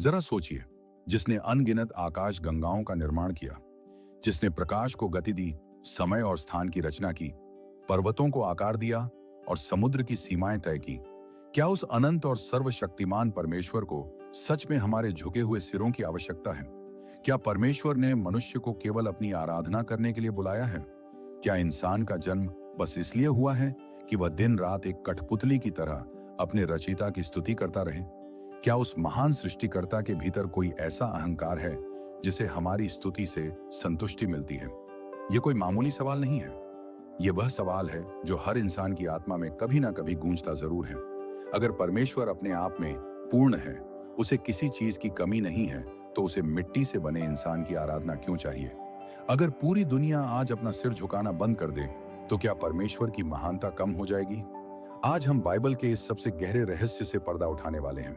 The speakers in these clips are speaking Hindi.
जरा सोचिए, जिसने अनगिनत आकाश गंगाओं का निर्माण किया, जिसने प्रकाश को गति दी, समय और स्थान की रचना की, पर्वतों को आकार दिया और समुद्र की सीमाएं तय की, क्या उस अनंत और सर्वशक्तिमान परमेश्वर को सच में हमारे झुके हुए सिरों की आवश्यकता है? क्या परमेश्वर ने मनुष्य को केवल अपनी आराधना करने के लिए बुलाया है? क्या इंसान का जन्म बस इसलिए हुआ है कि वह दिन रात एक कठपुतली की तरह अपने रचयिता की स्तुति करता रहे? क्या उस महान सृष्टिकर्ता के भीतर कोई ऐसा अहंकार है जिसे हमारी स्तुति से संतुष्टि मिलती है? यह कोई मामूली सवाल नहीं है। यह वह सवाल है जो हर इंसान की आत्मा में कभी ना कभी गूंजता जरूर है। अगर परमेश्वर अपने आप में पूर्ण है, उसे किसी चीज की कमी नहीं है, तो उसे मिट्टी से बने इंसान की आराधना क्यों चाहिए? अगर पूरी दुनिया आज अपना सिर झुकाना बंद कर दे, तो क्या परमेश्वर की महानता कम हो जाएगी? आज हम बाइबल के इस सबसे गहरे रहस्य से पर्दा उठाने वाले हैं।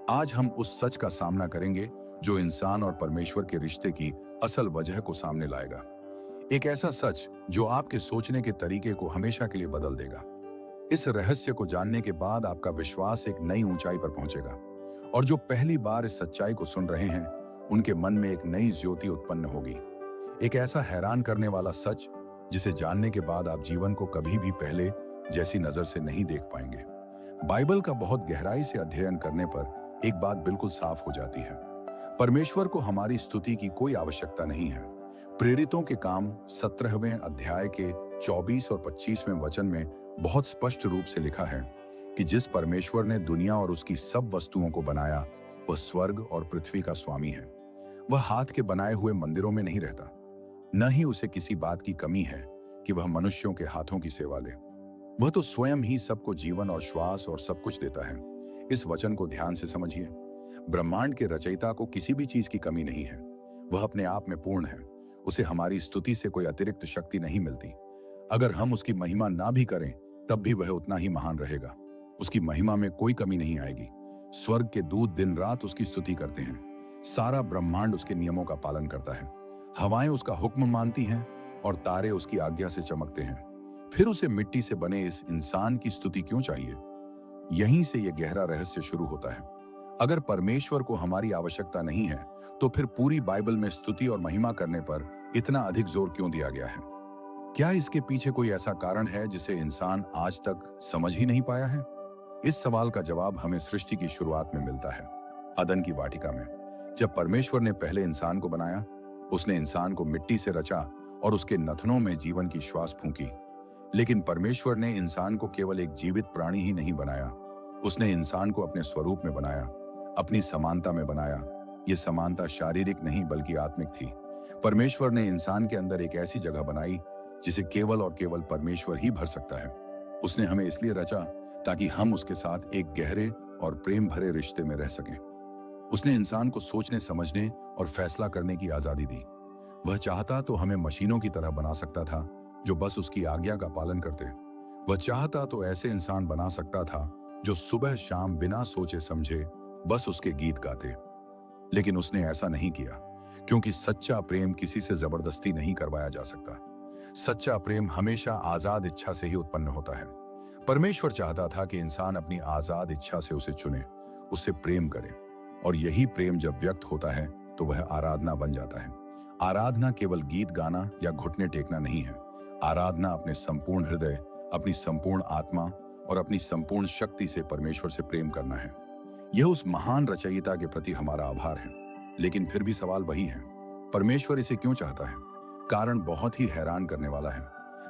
आज हम उस सच का सामना करेंगे जो इंसान और परमेश्वर के रिश्ते की असल वजह को सामने लाएगा। एक ऐसा सच जो आपके सोचने के तरीके को हमेशा के लिए बदल देगा। इस रहस्य को जानने के बाद आपका विश्वास एक नई ऊंचाई पर पहुंचेगा, और जो पहली बार इस सच्चाई को सुन रहे हैं, उनके मन में एक नई ज्योति उत्पन्न होगी। एक ऐसा हैरान करने वाला सच जिसे जानने के बाद आप जीवन को कभी भी पहले जैसी नजर से नहीं देख पाएंगे। बाइबल का बहुत गहराई से अध्ययन करने पर एक बात बिल्कुल साफ हो जाती है। परमेश्वर को हमारी स्तुति की कोई आवश्यकता नहीं है। प्रेरितों के काम 17वें अध्याय के 24 और 25वें वचन में बहुत स्पष्ट रूप से लिखा है कि जिस परमेश्वर ने दुनिया और उसकी सब वस्तुओं को बनाया, वह स्वर्ग और पृथ्वी का स्वामी है। वह हाथ के बनाए हुए मंदिरों में नहीं रहता, न ही उसे किसी बात की कमी है कि वह मनुष्यों के हाथों की सेवा ले। वह तो स्वयं ही सबको जीवन और श्वास और सब कुछ देता है। इस वचन को ध्यान से समझिए। ब्रह्मांड के रचयिता को किसी भी चीज की कमी नहीं है। वह अपने आप में पूर्ण है। उसे हमारी स्तुति से कोई अतिरिक्त शक्ति नहीं मिलती। अगर हम उसकी महिमा ना भी करें, तब भी वह उतना ही महान रहेगा। उसकी महिमा में कोई कमी नहीं आएगी। स्वर्ग के दूत दिन रात उसकी स्तुति करते हैं। सारा ब्रह्मांड उसके नियमों का पालन करता है। हवाएं उसका हुक्म मानती हैं और तारे उसकी आज्ञा से चमकते हैं। फिर उसे मिट्टी से बने इस इंसान की स्तुति क्यों चाहिए? यहीं से यह गहरा रहस्य शुरू होता है। अगर परमेश्वर को हमारी आवश्यकता नहीं है, तो फिर पूरी बाइबल में स्तुति और महिमा करने पर इतना अधिक जोर क्यों दिया गया है? क्या इसके पीछे कोई ऐसा कारण है जिसे इंसान आज तक समझ ही नहीं पाया है? इस सवाल का जवाब हमें सृष्टि की शुरुआत में मिलता है, अदन की वाटिका में। जब परमेश्वर ने पहले इंसान को बनाया, उसने इंसान को मिट्टी से रचा और उसके नथनों में जीवन की श्वास फूंकी। लेकिन परमेश्वर ने इंसान को केवल एक जीवित प्राणी ही नहीं बनाया, उसने इंसान को अपने स्वरूप में बनाया, अपनी समानता में बनाया। यह समानता शारीरिक नहीं बल्कि आत्मिक थी। परमेश्वर ने इंसान के अंदर एक ऐसी जगह बनाई जिसे केवल और केवल परमेश्वर ही भर सकता है। उसने हमें इसलिए रचा ताकि हम उसके साथ एक गहरे और प्रेम भरे रिश्ते में रह सकें। उसने इंसान को सोचने, समझने और फैसला करने की आजादी दी। वह चाहता तो हमें मशीनों की तरह बना सकता था जो बस उसकी आज्ञा का पालन करते। वह चाहता तो ऐसे इंसान बना सकता था जो सुबह शाम बिना सोचे समझे बस उसके गीत गाते। लेकिन उसने ऐसा नहीं किया, क्योंकि सच्चा प्रेम किसी से जबरदस्ती नहीं करवाया जा सकता। सच्चा प्रेम हमेशा आजाद इच्छा से ही उत्पन्न होता है। परमेश्वर चाहता था कि इंसान अपनी आजाद इच्छा से उसे चुने, उससे प्रेम करे, और यही प्रेम जब व्यक्त होता है तो वह आराधना बन जाता है। आराधना केवल गीत गाना या घुटने टेकना नहीं है। आराधना अपने संपूर्ण हृदय, अपनी संपूर्ण आत्मा और अपनी संपूर्ण शक्ति से परमेश्वर से प्रेम करना है। यह उस महान रचयिता के प्रति हमारा आभार है। लेकिन फिर भी सवाल वही है, परमेश्वर इसे क्यों चाहता है? कारण बहुत ही हैरान करने वाला है।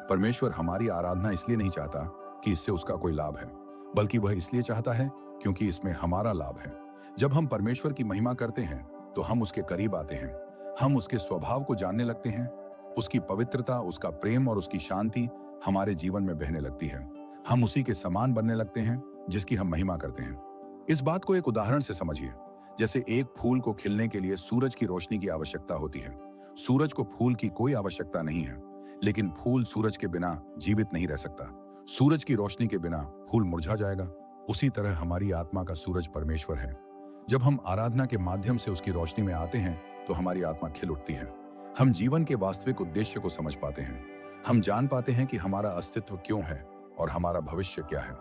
परमेश्वर हमारी आराधना इसलिए नहीं चाहता कि इससे उसका कोई लाभ है, बल्कि वह इसलिए चाहता है क्योंकि इसमें हमारा लाभ है। जब हम परमेश्वर की महिमा करते हैं तो हम उसके करीब आते हैं। हम उसके स्वभाव को जानने लगते हैं। उसकी पवित्रता, उसका प्रेम और उसकी शांति हमारे जीवन में बहने लगती है। हम उसी के समान बनने लगते हैं जिसकी हम महिमा करते हैं। इस बात को एक उदाहरण से समझिए। जैसे एक फूल को खिलने के लिए सूरज की रोशनी की आवश्यकता होती है। सूरज को फूल की कोई आवश्यकता नहीं है, लेकिन फूल सूरज के बिना जीवित नहीं रह सकता। सूरज की रोशनी के बिना फूल मुरझा जाएगा। उसी तरह हमारी आत्मा का सूरज परमेश्वर है। जब हम आराधना के माध्यम से उसकी रोशनी में आते हैं तो हमारी आत्मा खिल उठती है। हम जीवन के वास्तविक उद्देश्य को समझ पाते हैं। हम जान पाते हैं कि हमारा अस्तित्व क्यों है और हमारा भविष्य क्या है।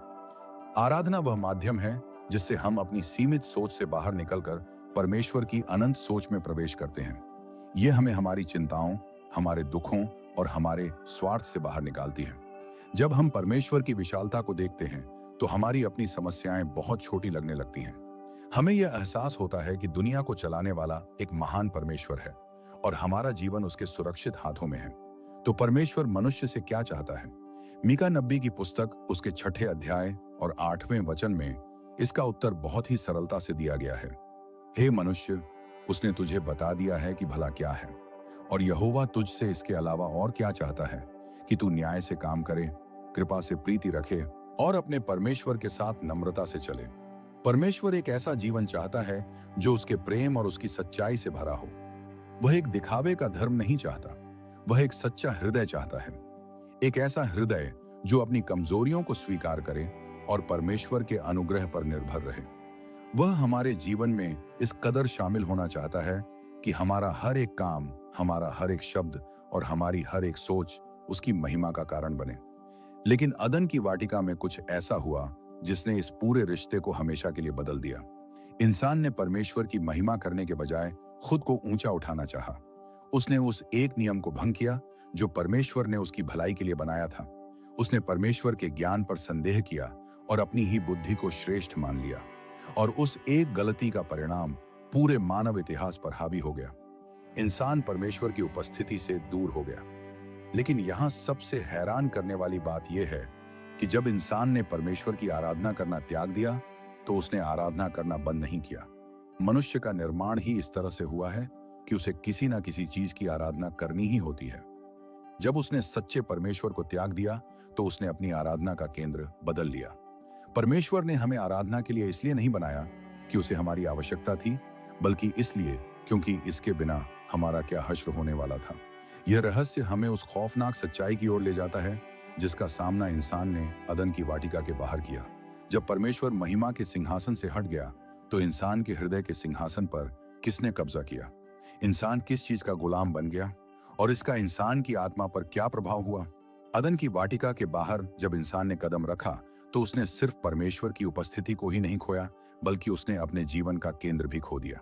आराधना वह माध्यम है जिससे हम अपनी सीमित सोच से बाहर निकलकर परमेश्वर की अनंत सोच में प्रवेश करते हैं। ये हमें हमारी चिंताओं, हमारे दुखों और हमारे स्वार्थ से बाहर निकालती है। जब हम परमेश्वर की विशालता को देखते हैं तो हमारी अपनी समस्याएं बहुत छोटी लगने लगती हैं। हमें यह एहसास होता है कि दुनिया को चलाने वाला एक महान परमेश्वर है और हमारा जीवन उसके सुरक्षित हाथों में है। तो परमेश्वर मनुष्य से क्या चाहता है? मीका नबी की पुस्तक उसके 6 अध्याय और 8वें वचन में इसका उत्तर बहुत ही सरलता से दिया गया है। हे मनुष्य, उसने तुझे बता दिया है कि भला क्या है, और यहोवा तुझसे इसके अलावा और क्या चाहता है कि तू न्याय से काम करे, कृपा से प्रीति रखे और अपने परमेश्वर के साथ नम्रता से चले। परमेश्वर एक ऐसा जीवन चाहता है जो उसके प्रेम और उसकी सच्चाई से भरा हो। वह एक दिखावे का धर्म नहीं चाहता, वह एक सच्चा हृदय चाहता है। एक ऐसा हृदय जो अपनी कमजोरियों को स्वीकार करे और परमेश्वर के अनुग्रह पर निर्भर रहे। वह हमारे जीवन में इस कदर शामिल होना चाहता है कि हमारा हर एक काम, हमारा हर एक शब्द और हमारी हर एक सोच उसकी महिमा का कारण बने। लेकिन अदन की वाटिका में कुछ ऐसा हुआ जिसने इस पूरे रिश्ते को हमेशा के लिए बदल दिया। इंसान ने परमेश्वर की महिमा करने के बजाय खुद को ऊंचा उठाना चाहा। उसने उस एक नियम को भंग किया जो परमेश्वर ने उसकी भलाई के लिए बनाया था। उसने परमेश्वर के ज्ञान पर संदेह किया और अपनी ही बुद्धि को श्रेष्ठ मान लिया, और उस एक गलती का परिणाम पूरे मानव इतिहास पर हावी हो गया। इंसान परमेश्वर की उपस्थिति से दूर हो गया। लेकिन यहां सबसे हैरान करने वाली बात यह है कि जब इंसान ने परमेश्वर की आराधना करना त्याग दिया तो उसने आराधना करना बंद नहीं किया। मनुष्य का निर्माण ही इस तरह से हुआ है कि उसे किसी ना किसी चीज की आराधना करनी ही होती है। जब उसने सच्चे परमेश्वर को त्याग दिया तो उसने अपनी आराधना का केंद्र बदल लिया। परमेश्वर ने हमें आराधना के लिए इसलिए नहीं बनाया कि उसे हमारी आवश्यकता थी, बल्कि इसलिए क्योंकि इसके बिना हमारा क्या हश्र होने वाला था। यह रहस्य हमें उस खौफनाक सच्चाई की ओर ले जाता है जिसका सामना इंसान ने अदन की वाटिका के बाहर किया। जब परमेश्वर महिमा के सिंहासन से हट गया तो इंसान के हृदय के सिंहासन पर किसने कब्जा किया? इंसान किस चीज का गुलाम बन गया और इसका इंसान की आत्मा पर क्या प्रभाव हुआ? अदन की वाटिका के बाहर जब इंसान ने कदम रखा तो उसने सिर्फ परमेश्वर की उपस्थिति को ही नहीं खोया, बल्कि उसने अपने जीवन का केंद्र भी खो दिया।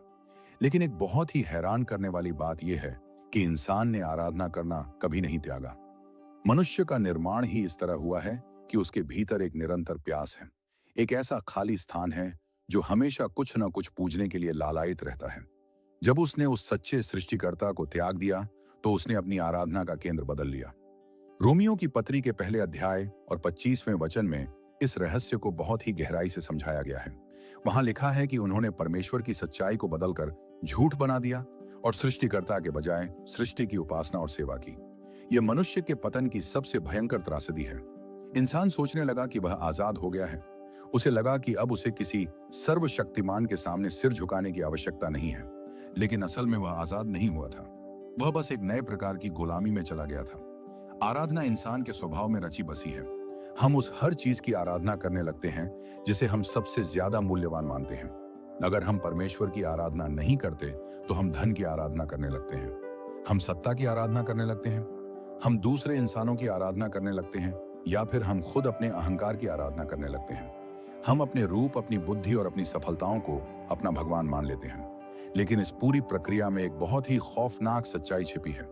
लेकिन एक बहुत ही हैरान करने वाली बात यह है कि इंसान ने आराधना करना कभी नहीं त्यागा। मनुष्य का निर्माण ही इस तरह हुआ है कि उसके भीतर एक निरंतर प्यास है। एक ऐसा खाली स्थान है जो हमेशा कुछ न कुछ पूजने के लिए लालायित रहता है। जब उसने उस सच्चे सृष्टिकर्ता को त्याग दिया तो उसने अपनी आराधना का केंद्र बदल लिया। रोमियो की पत्री के पहले अध्याय और 25वें वचन में इस रहस्य को बहुत ही गहराई से समझाया गया है। वहां लिखा है कि उन्होंने परमेश्वर की सच्चाई को बदलकर झूठ बना दिया और सृष्टिकर्ता के बजाय सृष्टि की उपासना और सेवा की। यह मनुष्य के पतन की सबसे भयंकर त्रासदी है। इंसान सोचने लगा कि वह आजाद हो गया है। उसे लगा कि अब उसे किसी सर्वशक्तिमान के सामने सिर झुकाने की आवश्यकता नहीं है। लेकिन असल में वह आजाद नहीं हुआ था, वह बस एक नए प्रकार की गुलामी में चला गया था। आराधना इंसान के स्वभाव में रची बसी है। हम उस हर चीज की आराधना करने लगते हैं जिसे हम सबसे ज्यादा मूल्यवान मानते हैं। अगर हम परमेश्वर की आराधना नहीं करते तो हम धन की आराधना करने लगते हैं, हम सत्ता की आराधना करने लगते हैं, हम दूसरे इंसानों की आराधना करने लगते हैं, या फिर हम खुद अपने अहंकार की आराधना करने लगते हैं। हम अपने रूप, अपनी बुद्धि और अपनी सफलताओं को अपना भगवान मान लेते हैं। लेकिन इस पूरी प्रक्रिया में एक बहुत ही खौफनाक सच्चाई छिपी है।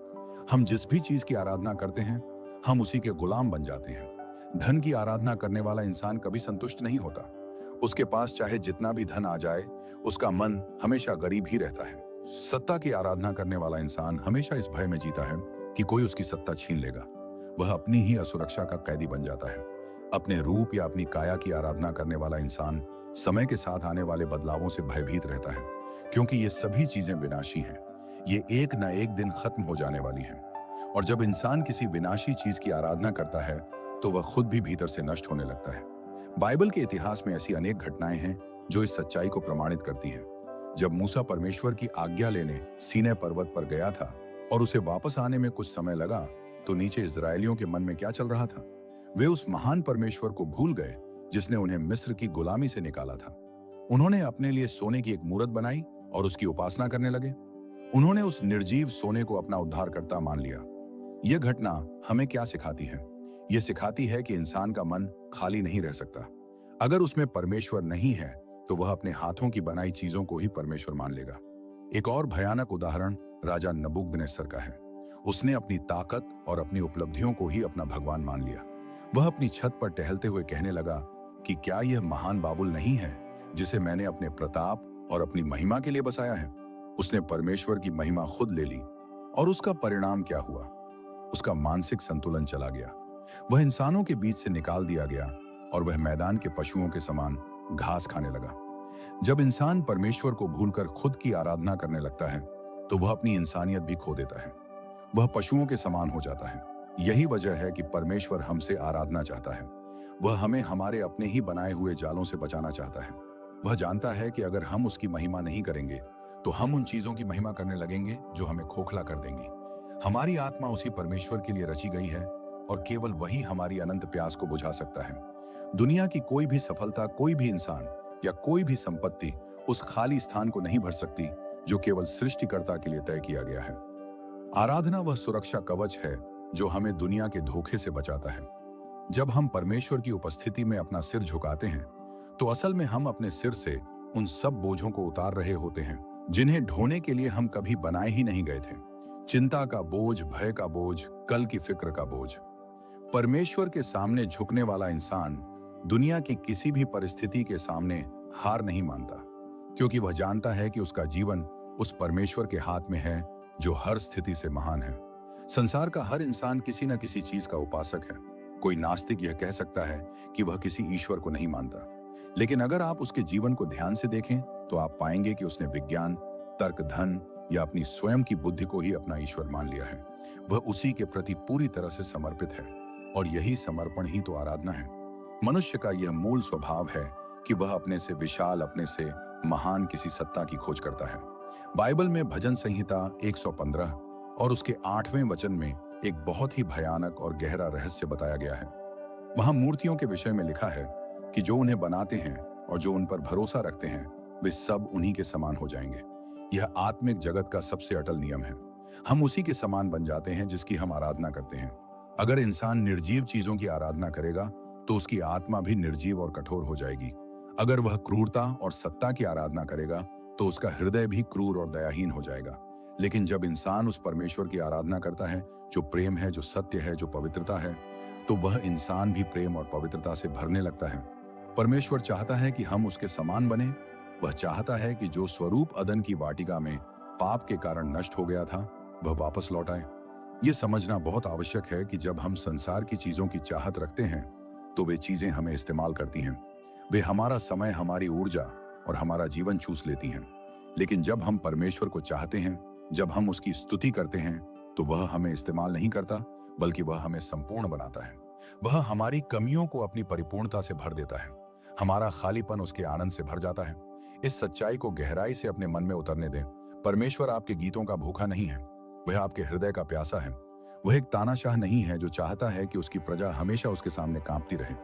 हम जिस भी चीज की आराधना करते हैं हम उसी के गुलाम बन जाते हैं। धन की आराधना करने वाला इंसान कभी संतुष्ट नहीं होता। उसके पास चाहे जितना भी धन आ जाए उसका मन हमेशा गरीब ही रहता है। सत्ता की आराधना करने वाला इंसान हमेशा इस भय में जीता है कि कोई उसकी सत्ता छीन लेगा। वह अपनी ही असुरक्षा का कैदी बन जाता है। अपने रूप या अपनी काया की आराधना करने वाला इंसान समय के साथ आने वाले बदलावों से भयभीत रहता है, क्योंकि ये सभी चीजें विनाशी हैं। ये एक न एक दिन खत्म हो जाने वाली हैं। और जब इंसान किसी विनाशी चीज की आराधना करता है तो वह खुद भी भीतर से नष्ट होने लगता है। बाइबल के इतिहास में ऐसी अनेक घटनाएं हैं जो इस सच्चाई को प्रमाणित करती हैं। जब मूसा परमेश्वर की आज्ञा लेने सीनै पर्वत पर गया था और उसे वापस आने में कुछ समय लगा, तो नीचे इजरायलियों के मन में क्या चल रहा था? वे उस महान परमेश्वर को भूल गए जिसने उन्हें मिस्र की गुलामी से निकाला था। उन्होंने अपने लिए सोने की एक मूरत बनाई और उसकी उपासना करने लगे। उन्होंने उस निर्जीव सोने को अपना उद्धारकर्ता मान लिया। यह घटना हमें क्या सिखाती है? यह सिखाती है कि इंसान का मन खाली नहीं रह सकता। अगर उसमें परमेश्वर नहीं है तो वह अपने हाथों की बनाई चीजों को ही परमेश्वर मान लेगा। एक और भयानक उदाहरण राजा नबूकदनेस्सर का है। उसने अपनी ताकत और अपनी उपलब्धियों को ही अपना भगवान मान लिया। वह अपनी छत पर टहलते हुए कहने लगा कि क्या यह महान बाबुल नहीं है जिसे मैंने अपने प्रताप और अपनी महिमा के लिए बसाया है। उसने परमेश्वर की महिमा खुद ले ली और उसका परिणाम क्या हुआ? उसका मानसिक संतुलन चला गया। वह इंसानों के बीच से निकाल दिया गया और वह मैदान के पशुओं के समान घास खाने लगा। जब इंसान परमेश्वर को भूलकर खुद की आराधना करने लगता है तो वह अपनी इंसानियत भी खो देता है। वह पशुओं के समान हो जाता है। यही वजह है कि परमेश्वर हमसे आराधना चाहता है। वह हमें हमारे अपने ही बनाए हुए जालों से बचाना चाहता है। वह जानता है कि अगर हम उसकी महिमा नहीं करेंगे तो हम उन चीजों की महिमा करने लगेंगे जो हमें खोखला कर देंगी। हमारी आत्मा उसी परमेश्वर के लिए रची गई है और केवल वही हमारी अनंत प्यास को बुझा सकता है। दुनिया की कोई भी सफलता, कोई भी इंसान या कोई भी संपत्ति उस खाली स्थान को नहीं भर सकती जो केवल सृष्टिकर्ता के लिए तय किया गया है। आराधना वह सुरक्षा कवच है जो हमें दुनिया के धोखे से बचाता है। जब हम परमेश्वर की उपस्थिति में अपना सिर झुकाते हैं तो असल में हम अपने सिर से उन सब बोझों को उतार रहे होते हैं जिन्हें ढोने के लिए हम कभी बनाए ही नहीं गए थे। चिंता का बोझ, भय का बोझ, कल की फिक्र का बोझ। परमेश्वर के सामने झुकने वाला इंसान दुनिया की किसी भी परिस्थिति के सामने हार नहीं मानता, क्योंकि वह जानता है कि उसका जीवन उस परमेश्वर के हाथ में है जो हर स्थिति से महान है। संसार का हर इंसान किसी न किसी चीज का उपासक है। कोई नास्तिक यह कह सकता है कि वह किसी ईश्वर को नहीं मानता, लेकिन अगर आप उसके जीवन को ध्यान से देखें तो आप पाएंगे कि उसने विज्ञान, तर्क, धन या अपनी स्वयं की बुद्धि को ही अपना ईश्वर मान लिया है। वह उसी के प्रति पूरी तरह से समर्पित है और यही समर्पण ही तो आराधना है। मनुष्य का यह मूल स्वभाव है कि वह अपने से विशाल, अपने से महान किसी सत्ता की खोज करता है। बाइबल में भजन संहिता 115 और उसके 8वें वचन में एक बहुत ही भयानक और गहरा रहस्य बताया गया है। वहां मूर्तियों के विषय में लिखा है कि जो उन्हें बनाते हैं और जो उन पर भरोसा रखते हैं वे सब उन्हीं के समान हो जाएंगे। यह आत्मिक जगत का सबसे अटल नियम है। हम उसी के समान बन जाते हैं जिसकी हम आराधना करते हैं। अगर इंसान निर्जीव चीजों की आराधना करेगा तो उसकी आत्मा भी निर्जीव और कठोर हो जाएगी। अगर वह क्रूरता और सत्ता की आराधना करेगा तो उसका हृदय भी क्रूर और दयाहीन हो जाएगा। लेकिन जब इंसान उस परमेश्वर की आराधना करता है जो प्रेम है, जो सत्य है, जो पवित्रता है, तो वह इंसान भी प्रेम और पवित्रता से भरने लगता है। परमेश्वर चाहता है कि हम उसके समान बने। वह चाहता है कि जो स्वरूप अदन की वाटिका में पाप के कारण नष्ट हो गया था वह वापस लौट आए। यह समझना बहुत आवश्यक है कि जब हम संसार की चीजों की चाहत रखते हैं तो वे चीजें हमें इस्तेमाल करती हैं। वे हमारा समय, हमारी ऊर्जा और हमारा जीवन चूस लेती हैं। लेकिन जब हम परमेश्वर को चाहते हैं, जब हम उसकी स्तुति करते हैं, तो वह हमें इस्तेमाल नहीं करता बल्कि वह हमें संपूर्ण बनाता है। वह हमारी कमियों को अपनी परिपूर्णता से भर देता है। हमारा खालीपन उसके आनंद से भर जाता है। इस सच्चाई को गहराई से अपने मन में उतरने दें। परमेश्वर आपके गीतों का भूखा नहीं है, वह आपके हृदय का प्यासा है। वह एक तानाशाह नहीं है जो चाहता है कि उसकी प्रजा हमेशा उसके सामने कांपती रहे।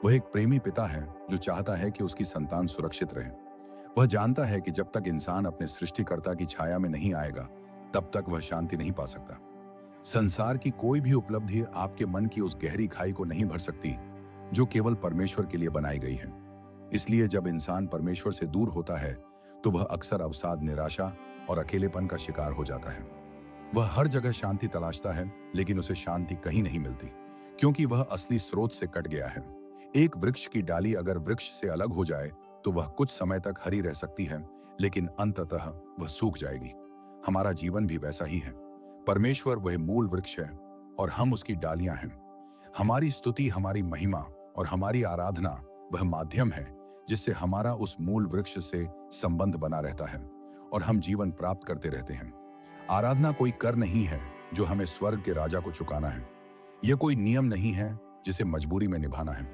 वह एक प्रेमी पिता है जो चाहता है कि उसकी संतान सुरक्षित रहे। वह जानता है कि जब तक इंसान अपने सृष्टिकर्ता की छाया में नहीं आएगा तब तक वह शांति नहीं पा सकता। संसार की कोई भी उपलब्धि आपके मन की उस गहरी खाई को नहीं भर सकती जो केवल परमेश्वर के लिए बनाई गई है। इसलिए जब इंसान परमेश्वर से दूर होता है तो वह अक्सर अवसाद, निराशा और अकेलेपन का शिकार हो जाता है। वह हर जगह शांति तलाशता है लेकिन उसे शांति कहीं नहीं मिलती, क्योंकि वह असली स्रोत से कट गया है। एक वृक्ष की डाली अगर वृक्ष से अलग हो जाए तो वह कुछ समय तक हरी रह सकती है, लेकिन अंततः वह सूख जाएगी। हमारा जीवन भी वैसा ही है। परमेश्वर वह मूल वृक्ष है और हम उसकी डालियां हैं। हमारी स्तुति, हमारी महिमा और हमारी आराधना वह माध्यम है जिससे हमारा उस मूल वृक्ष से संबंध बना रहता है और हम जीवन प्राप्त करते रहते हैं। आराधना कोई कर नहीं है जो हमें स्वर्ग के राजा को चुकाना है। यह कोई नियम नहीं है जिसे मजबूरी में निभाना है।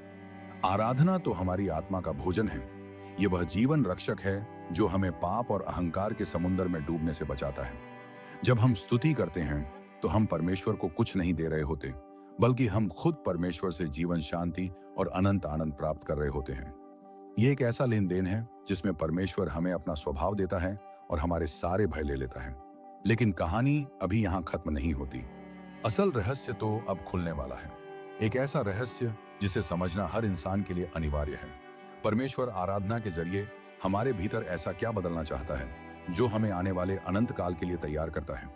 आराधना तो हमारी आत्मा का भोजन है। यह वह जीवन रक्षक है जो हमें पाप और अहंकार के समुद्र में डूबने से बचाता है। जब हम स्तुति करते हैं तो हम परमेश्वर को कुछ नहीं दे रहे होते, बल्कि हम खुद परमेश्वर से जीवन, शांति और अनंत आनंद प्राप्त कर रहे होते हैं। यह एक ऐसा लेन देन है जिसमें परमेश्वर हमें अपना स्वभाव देता है और हमारे सारे भय ले लेता है। लेकिन कहानी अभी यहाँ खत्म नहीं होती। असल रहस्य तो अब खुलने वाला है, एक ऐसा रहस्य जिसे समझना हर इंसान के लिए अनिवार्य है। परमेश्वर आराधना के जरिए हमारे भीतर ऐसा क्या बदलना चाहता है जो हमें आने वाले अनंत काल के लिए तैयार करता है।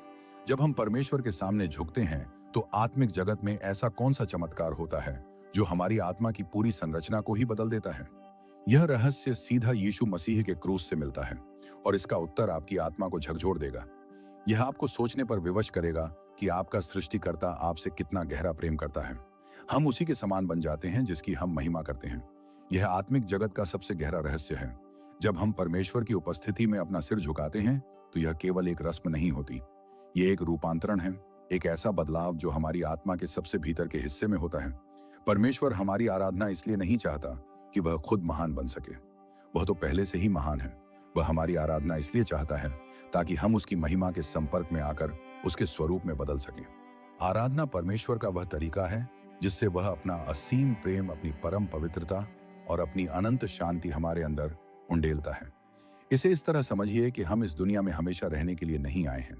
जब हम परमेश्वर के सामने झुकते हैं तो आत्मिक जगत में ऐसा कौन सा चमत्कार होता है जो हमारी आत्मा की पूरी संरचना को ही बदल देता है। यह रहस्य सीधा यीशु मसीह के क्रूस से मिलता है और इसका उत्तर आपकी आत्मा को झकझोर देगा। यह आपको सोचने पर विवश करेगा कि आपका सृष्टिकर्ता आपसे कितना गहरा प्रेम करता है। हम उसी के समान बन जाते हैं जिसकी हम महिमा करते हैं। यह आत्मिक जगत का सबसे गहरा रहस्य है। जब हम परमेश्वर की उपस्थिति में अपना सिर झुकाते हैं तो यह केवल एक रस्म नहीं होती, यह एक रूपांतरण है, एक ऐसा बदलाव जो हमारी आत्मा के सबसे भीतर के हिस्से में होता है। परमेश्वर हमारी आराधना इसलिए नहीं चाहता कि वह खुद महान बन सके, वह तो पहले से ही महान है। वह हमारी आराधना इसलिए चाहता है ताकि हम उसकी महिमा के संपर्क में आकर उसके स्वरूप में बदल सकें। आराधना परमेश्वर का वह तरीका है जिससे वह अपना असीम प्रेम, अपनी परम पवित्रता और अपनी अनंत शांति हमारे अंदर उंडेलता है। इसे इस तरह समझिए कि हम इस दुनिया में हमेशा रहने के लिए नहीं आए हैं।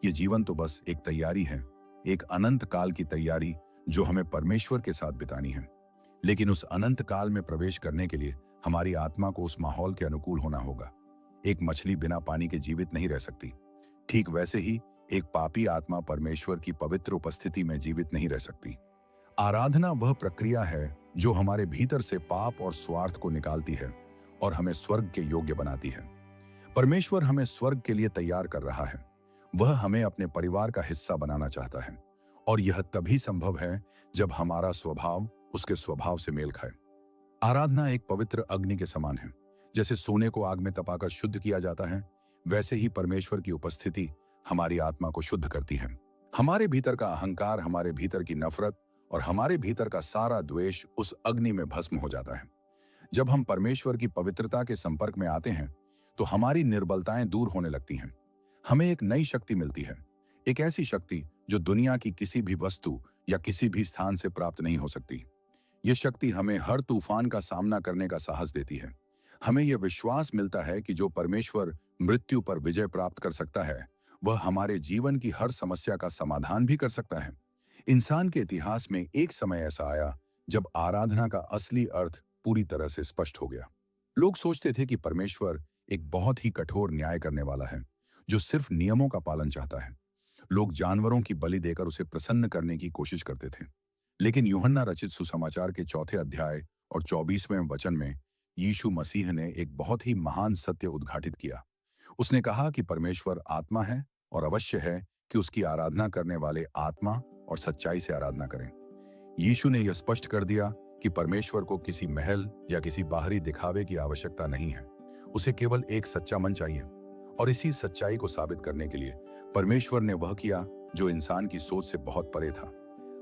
ये जीवन तो बस एक तैयारी है, एक अनंत काल की तैयारी जो हमें परमेश्वर के साथ बितानी है। लेकिन उस अनंत काल में प्रवेश करने के लिए हमारी आत्मा को उस माहौल के अनुकूल होना होगा। एक मछली बिना पानी के जीवित नहीं रह सकती। ठीक वैसे ही एक पापी आत्मा परमेश्वर की पवित्र उपस्थिति में जीवित नहीं रह सकती। आराधना वह प्रक्रिया है जो हमारे भीतर से पाप और स्वार्थ को निकालती है और हमें स्वर्ग के योग्य बनाती है। परमेश्वर हमें स्वर्ग के लिए तैयार कर रहा है। वह हमें अपने परिवार का हिस्सा बनाना चाहता है और यह तभी संभव है जब हमारा स्वभाव उसके स्वभाव से मेल खाए। आराधना एक पवित्र अग्नि के समान है। जैसे सोने को आग में तपाकर शुद्ध किया जाता है, वैसे ही परमेश्वर की उपस्थिति हमारी आत्मा को शुद्ध करती है। हमारे भीतर का अहंकार, हमारे भीतर की नफरत और हमारे भीतर का सारा द्वेष उस अग्नि में भस्म हो जाता है। जब हम परमेश्वर की पवित्रता के संपर्क में आते हैं तो हमारी निर्बलताएं दूर होने लगती हैं। हमें एक नई शक्ति मिलती है, एक ऐसी शक्ति जो दुनिया की किसी भी वस्तु या किसी भी स्थान से प्राप्त नहीं हो सकती। यह शक्ति हमें हर तूफान का सामना करने का साहस देती है। हमें यह विश्वास मिलता है कि जो परमेश्वर मृत्यु पर विजय प्राप्त कर सकता है, वह हमारे जीवन की हर समस्या का समाधान भी कर सकता है। इंसान के इतिहास में एक समय ऐसा आया जब आराधना का असली अर्थ पूरी तरह से स्पष्ट हो गया। लोग सोचते थे कि परमेश्वर एक बहुत ही कठोर न्याय करने वाला है जो सिर्फ नियमों का पालन चाहता है। लोग जानवरों की बलि देकर उसे प्रसन्न करने की कोशिश करते थे। लेकिन यूहन्ना रचित सुसमाचार के 4 अध्याय और 24वें वचन में यीशु मसीह ने एक बहुत ही महान सत्य उद्घाटित किया। उसने कहा कि परमेश्वर आत्मा है और अवश्य है कि उसकी आराधना करने वाले आत्मा और सच्चाई से आराधना करें। यीशु ने यह स्पष्ट कर दिया कि परमेश्वर को किसी महल या किसी बाहरी दिखावे की आवश्यकता नहीं है। उसे केवल एक सच्चा मन चाहिए और इसी सच्चाई को साबित करने के लिए परमेश्वर ने वह किया जो इंसान की सोच से बहुत परे था।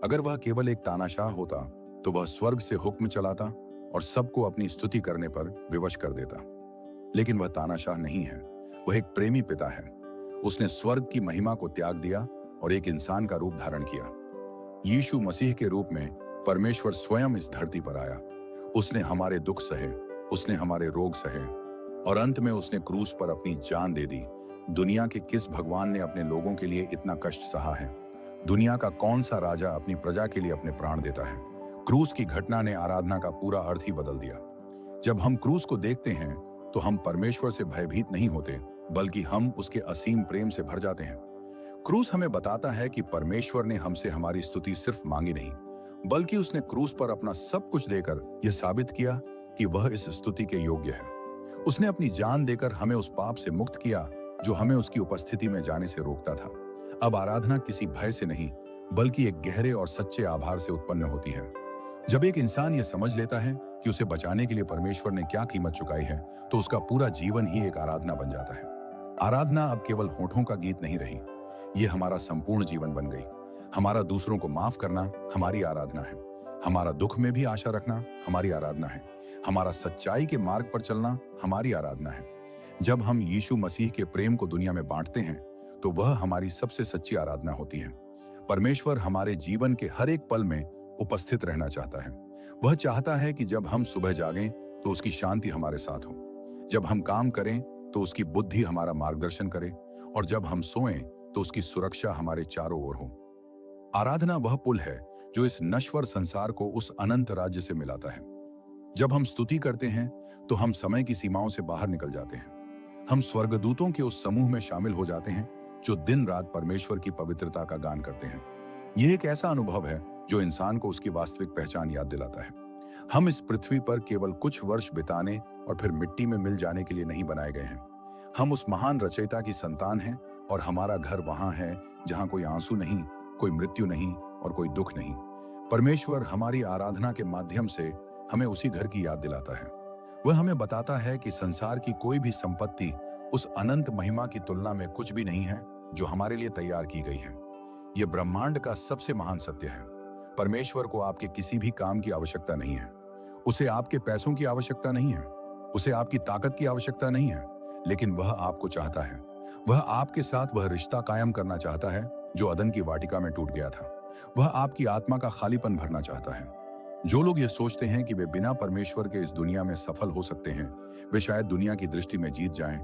अगर वह केवल एक तानाशाह होता तो वह स्वर्ग से हुक्म चलाता और सबको अपनी स्तुति करने पर विवश कर देता। लेकिन वह तानाशाह नहीं है, वह एक प्रेमी पिता है। उसने स्वर्ग की महिमा को त्याग दिया और एक इंसान का रूप धारण किया। यीशु मसीह के रूप में परमेश्वर स्वयं इस धरती पर आया। उसने हमारे दुख सहे, उसने हमारे रोग सहे और अंत में उसने क्रूस पर अपनी जान दे दी। दुनिया के किस भगवान ने अपने लोगों के लिए इतना कष्ट सहा है? दुनिया का कौन सा राजा अपनी प्रजा के लिए अपने प्राण देता है? क्रूस की घटना ने आराधना का पूरा अर्थ ही बदल दिया। जब हम क्रूस को देखते हैं तो हम परमेश्वर से भयभीत नहीं होते, बल्कि हम उसके असीम प्रेम से भर जाते हैं। क्रूस हमें बताता है कि परमेश्वर ने हमसे हमारी स्तुति सिर्फ मांगी नहीं, बल्कि उसने क्रूस पर अपना सब कुछ देकर यह साबित किया कि वह इस स्तुति के योग्य है। उसने अपनी जान देकर हमें उस पाप से मुक्त किया जो हमें उसकी उपस्थिति में जाने से रोकता था। अब आराधना किसी भय से नहीं, बल्कि एक गहरे और सच्चे आभार से उत्पन्न होती है। जब एक इंसान यह समझ लेता है कि उसे बचाने के लिए परमेश्वर ने क्या कीमत चुकाई है, तो उसका पूरा जीवन ही एक आराधना बन जाता है। आराधना अब केवल होठों का गीत नहीं रही, यह हमारा संपूर्ण जीवन बन गई। हमारा दूसरों को माफ करना हमारी आराधना है। हमारा दुख में भी आशा रखना हमारी आराधना है। हमारा सच्चाई के मार्ग पर चलना हमारी आराधना है। जब हम यीशु मसीह के प्रेम को दुनिया में बांटते हैं तो वह हमारी सबसे सच्ची आराधना होती है। परमेश्वर हमारे जीवन के हर एक पल में उपस्थित रहना चाहता है। वह चाहता है कि जब हम सुबह जागें तो उसकी शांति हमारे साथ हो, जब हम काम करें तो उसकी बुद्धि हमारा मार्गदर्शन करे और जब हम सोएं तो उसकी सुरक्षा हमारे चारों ओर हो। आराधना वह पुल है जो इस नश्वर संसार को उस अनंत राज्य से मिलाता है। जब हम स्तुति करते हैं तो हम समय की सीमाओं से बाहर निकल जाते हैं। हम स्वर्गदूतों के उस समूह में शामिल हो जाते हैं जो दिन रात परमेश्वर की पवित्रता का गान करते हैं। यह एक ऐसा अनुभव है जो इंसान को उसकी वास्तविक पहचान याद दिलाता है। हम इस पृथ्वी पर केवल कुछ वर्ष बिताने और फिर मिट्टी में मिल जाने के लिए नहीं बनाए गए हैं। हम उस महान रचयिता की संतान हैं और हमारा घर वहां है जहां कोई आंसू नहीं, कोई मृत्यु नहीं और कोई दुख नहीं। परमेश्वर हमारी आराधना के माध्यम से हमें उसी घर की याद दिलाता है। वह हमें बताता है कि संसार की कोई भी संपत्ति उस अनंत महिमा की तुलना में कुछ भी नहीं है जो हमारे लिए तैयार की गई है। यह ब्रह्मांड का सबसे महान सत्य है। परमेश्वर को आपके किसी भी काम की आवश्यकता नहीं है। उसे आपके पैसों की आवश्यकता नहीं है। उसे आपकी ताकत की आवश्यकता नहीं है। लेकिन वह आपको चाहता है। वह आपके साथ वह रिश्ता कायम करना चाहता है जो अदन की वाटिका में टूट गया था। वह आपकी आत्मा का खालीपन भरना चाहता है। जो लोग ये सोचते हैं कि वे बिना परमेश्वर के इस दुनिया में सफल हो सकते हैं, वे शायद दुनिया की दृष्टि में जीत जाएं,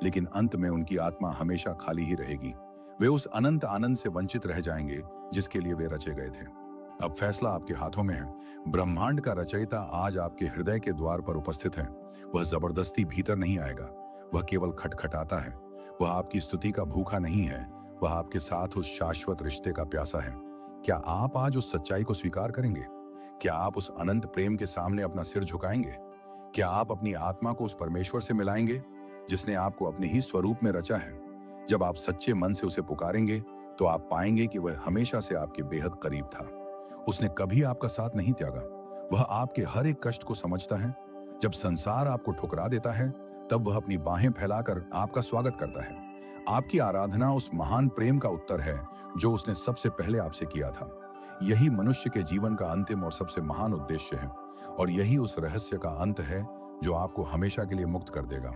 लेकिन अंत में उनकी आत्मा हमेशा खाली ही रहेगी। वे उस अनंत आनंद से वंचित रह जाएंगे जिसके लिए वे रचे गए थे। अब फैसला आपके हाथों में है। ब्रह्मांड का रचयिता आज आपके हृदय के द्वार पर उपस्थित है। वह जबरदस्ती भीतर नहीं आएगा, वह केवल खटखटाता है। वह आपकी स्तुति का भूखा नहीं है, वह आपके साथ उस शाश्वत रिश्ते का प्यासा है। क्या आप आज उस सच्चाई को स्वीकार करेंगे? क्या आप उस अनंत प्रेम के सामने अपना सिर झुकाएंगे? क्या आप अपनी आत्मा को उस परमेश्वर से मिलाएंगे जिसने आपको अपने ही स्वरूप में रचा है? जब आप सच्चे मन से उसे पुकारेंगे तो आप पाएंगे कि वह हमेशा से आपके बेहद करीब था। उसने कभी आपका साथ नहीं त्यागा। वह आपके हर एक कष्ट को समझता है। जब संसार आपको ठुकरा देता है तब वह अपनी बाहें फैलाकर आपका स्वागत करता है। आपकी आराधना उस महान प्रेम का उत्तर है जो उसने सबसे पहले आपसे किया था। यही मनुष्य के जीवन का अंतिम और सबसे महान उद्देश्य है और यही उस रहस्य का अंत है जो आपको हमेशा के लिए मुक्त कर देगा।